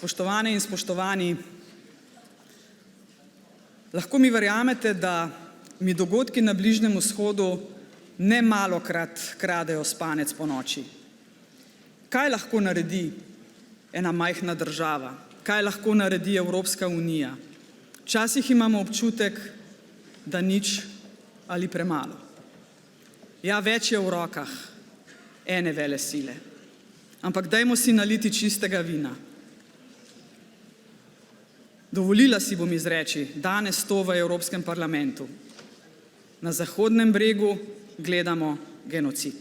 Spoštovane in spoštovani, lahko mi verjamete, da mi dogodki na Bližnjem vzhodu nemalokrat kradejo spanec ponoči. Kaj lahko naredi ena majhna država? Kaj lahko naredi Evropska unija? Včasih imamo občutek, da nič ali premalo. Ja, več je v rokah ene velesile, ampak dajmo si naliti čistega vina. Dovolila si bom izreči danes to v Evropskem parlamentu. Na Zahodnem bregu gledamo genocid.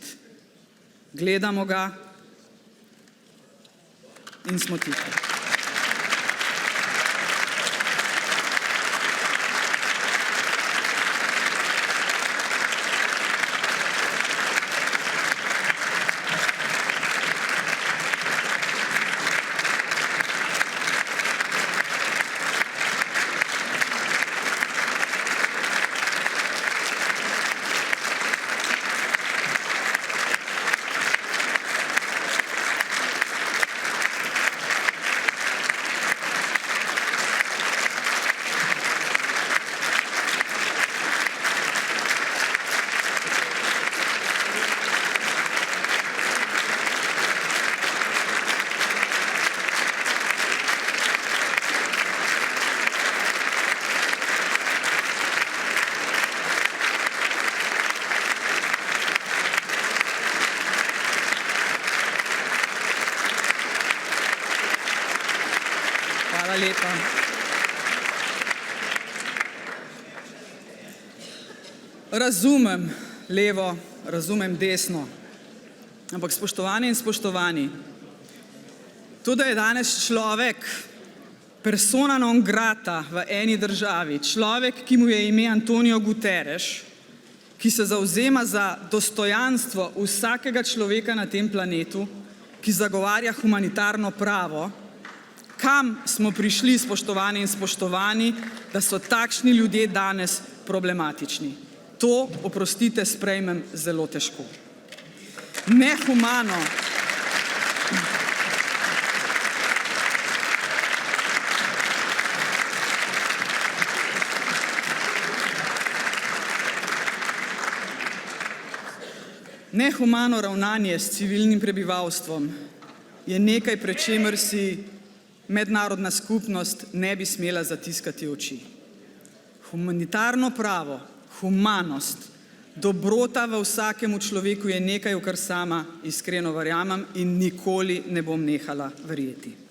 Gledamo ga in smo tiho. Hvala lepa. Razumem levo, razumem desno, ampak spoštovane in spoštovani, to, da je danes človek persona non grata v eni državi, človek, ki mu je ime Antonio Guterres, ki se zavzema za dostojanstvo vsakega človeka na tem planetu, ki zagovarja humanitarno pravo, kam smo prišli, spoštovane in spoštovani, da so takšni ljudje danes problematični. To, oprostite, sprejmem zelo težko. Nehumano. Nehumano ravnanje s civilnim prebivalstvom je nekaj, pred čemer si mednarodna skupnost ne bi smela zatiskati oči. Humanitarno pravo, humanost, dobrota v vsakemu človeku je nekaj, v kar sama iskreno verjamem in nikoli ne bom nehala verjeti.